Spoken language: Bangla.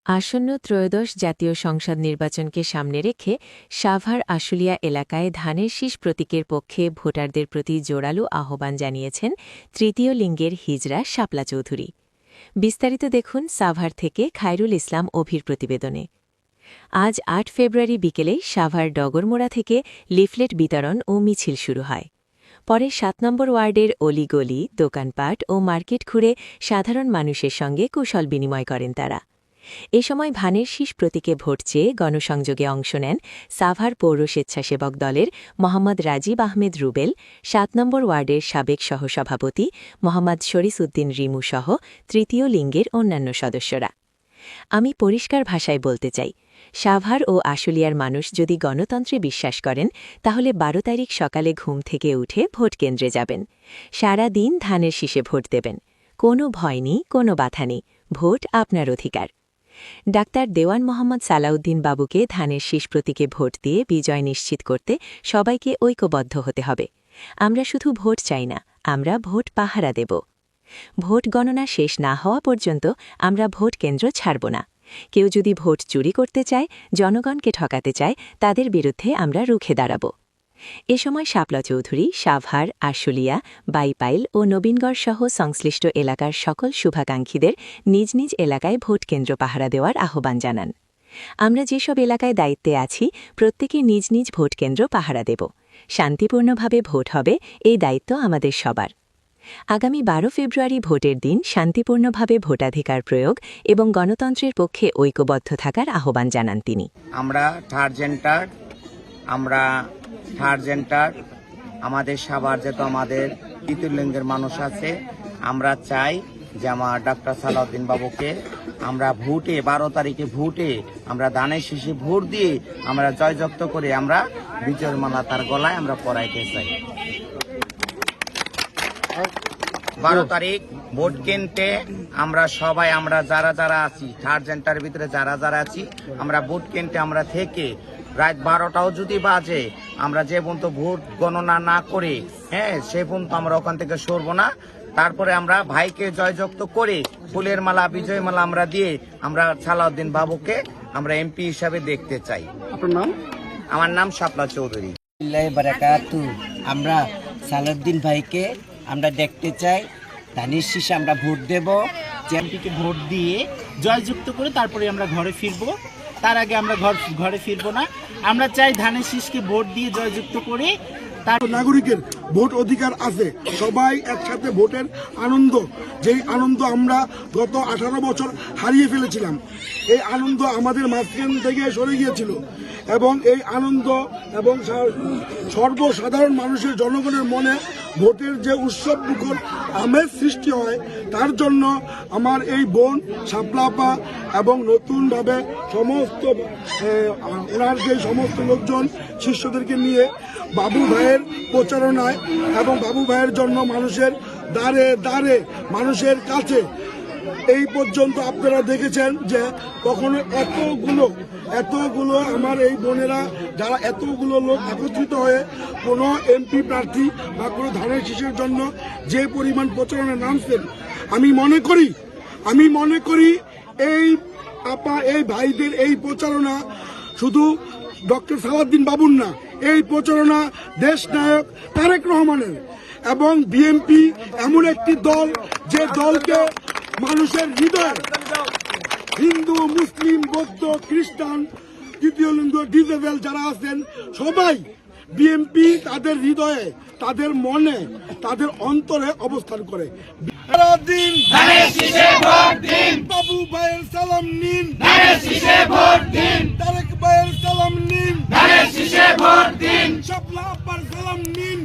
আসন্ন ত্রয়োদশ জাতীয় সংসদ নির্বাচনকে সামনে রেখে সাভার আশুলিয়া এলাকায় ধানের শীষ প্রতীকের পক্ষে ভোটারদের প্রতি জোরালো আহ্বান জানিয়েছেন তৃতীয় লিঙ্গের হিজরা শাপলা চৌধুরী। বিস্তারিত দেখুন সাভার থেকে খায়রুল ইসলাম অভির প্রতিবেদনে। আজ ৮ ফেব্রুয়ারি বিকেলে সাভার ডগরমোড়া থেকে লিফলেট বিতরণ ও মিছিল শুরু হয়। পরে ৭ নম্বর ওয়ার্ডের অলিগলি, দোকানপাট ও মার্কেট ঘুরে সাধারণ মানুষের সঙ্গে কুশল বিনিময় করেন তারা। এ সময় ধানের শীষ প্রতীকে ভোট চেয়ে গণসংযোগে অংশ নেন সাভার পৌর স্বেচ্ছাসেবক দলের মোহাম্মদ রাজীব আহমেদ রুবেল, ৭ নম্বর ওয়ার্ডের সাবেক সহসভাপতি মোহাম্মদ শরীস উদ্দিন রিমু সহ তৃতীয় লিঙ্গের অন্যান্য সদস্যরা। আমি পরিষ্কার ভাষায় বলতে চাই, সাভার ও আশুলিয়ার মানুষ যদি গণতন্ত্রে বিশ্বাস করেন তাহলে ১২ তারিখ সকালে ঘুম থেকে উঠে ভোট কেন্দ্রে যাবেন, সারা দিন ধানের শীষে ভোট দেবেন। কোনো ভয় নেই, কোনো বাধা নেই, ভোট আপনার অধিকার। ডাক্তার দেওয়ান মোহাম্মদ সালাউদ্দিন বাবুকে ধানের শীষ প্রতীকে ভোট দিয়ে বিজয় নিশ্চিত করতে সবাইকে ঐক্যবদ্ধ হতে হবে। আমরা শুধু ভোট চাই না, আমরা ভোট পাহারা দেব। ভোট গণনা শেষ না হওয়া পর্যন্ত আমরা ভোট কেন্দ্র ছাড়ব না। কেউ যদি ভোট চুরি করতে চায়, জনগণকে ঠকাতে চায়, তাদের বিরুদ্ধে আমরা রুখে দাঁড়াব। এ সময় শাপলা চৌধুরী সাভার, আশুলিয়া, বাইপাইল ও নবীনগড় সহ সংশ্লিষ্ট এলাকার সকল শুভাকাঙ্ক্ষীদের নিজ নিজ এলাকায় ভোট কেন্দ্র পাহারা দেওয়ার আহ্বান জানান। আমরা যেসব এলাকায় দায়িত্বে আছি প্রত্যেকে নিজ নিজ ভোট কেন্দ্র পাহারা দেব। শান্তিপূর্ণভাবে ভোট হবে, এই দায়িত্ব আমাদের সবার। আগামী ১২ ফেব্রুয়ারি ভোটের দিন শান্তিপূর্ণভাবে ভোটাধিকার প্রয়োগ এবং গণতন্ত্রের পক্ষে ঐক্যবদ্ধ থাকার আহ্বান জানান তিনি। আমরা থার্ড জেন্টার আমাদের সাভার যেহেতু আমাদের তৃতীয় লিঙ্গের মানুষ আছে, আমরা চাই যে আমার ডাক্তার সালাউদ্দিন বাবুকে আমরা ভোটে ১২ তারিখে ভোটে আমরা ধানের শীষে ভোট দিয়ে আমরা জয়যুক্ত করে আমরা বিজয়ের মালা তার গলায় আমরা পরাইতে চাই। ১২ তারিখ ভোট কেন্দ্রে আমরা সবাই যারা যারা আছি থার্ড জেন্টারের ভিতরে যারা আছি আমরা ভোট কেন্দ্রে আমরা থেকে রাত ১২টাও যদি বাজে আমরা যে পর্যন্ত ভোট গণনা না করে সে পর্যন্ত আমরা ওখান থেকে সরবো না। তারপরে আমরা ভাইকে জয়যুক্ত করে ফুলের মালা, বিজয় মালা আমরা দিয়ে আমরা সালাউদ্দিন বাবুকে আমরা এমপি হিসাবে দেখতে চাই। আপনার নাম? আমার নাম শাপলা চৌধুরী। আমরা সালাউদ্দিন ভাইকে আমরা দেখতে চাই, ধানের শীষে আমরা ভোট দেব। এমপিকে ভোট দিয়ে জয়যুক্ত করে তারপরে আমরা ঘরে ফিরবো। তার আগে আমরা ঘরে ফিরবো না। আমরা চাই ধানের শীষকে ভোট দিয়ে জয়যুক্ত করে তার নাগরিকের ভোট অধিকার আছে। সবাই একসাথে ভোটের আনন্দ, যেই আনন্দ আমরা গত 18 বছর হারিয়ে ফেলেছিলাম, এই আনন্দ আমাদের মাঝখান থেকে সরে গিয়েছিল এবং এই আনন্দ এবং সর্বসাধারণ মানুষের জনগণের মনে ভোটের যে উৎসব মুখর আমেজ সৃষ্টি হয়, তার জন্য আমার এই বোন শাপলাপা এবং নতুনভাবে সমস্ত ওনার যে সমস্ত লোকজন শিষ্যদেরকে নিয়ে বাবু ভাইয়ের প্রচারণায় এবং বাবু ভাইয়ের জন্য মানুষের দ্বারে দ্বারে মানুষের কাছে এই পর্যন্ত আপনারা দেখেছেন যে কখনো এতগুলো আমার এই বোনেরা যারা এতগুলো লোক একত্রিত হয়ে কোনো এমপি প্রার্থী বা কোনো ধানের শীষের জন্য যে পরিমাণ প্রচারণা নামছেন, আমি মনে করি এই ভাইদের এই প্রচারণা শুধু ডক্টর সালাউদ্দিন বাবুর না, এই প্রচারণা দেশ নায়ক তারেক রহমানের এবং বিএনপি এমন একটি দল যে দলকে মানুষের হৃদয়ে হিন্দু, মুসলিম, বৌদ্ধ, খ্রিস্টান, তৃতীয় লিঙ্গ, ডিজেবল যারা আছেন সবাই বিএনপি তাদের হৃদয়ে, তাদের মনে, তাদের অন্তরে অবস্থান করে। সারাদিন বাবু ভাইয়ের সালাম নিন, তারেক ভাইয়ের সালাম নিন, শাপলা আপার সালাম নিন,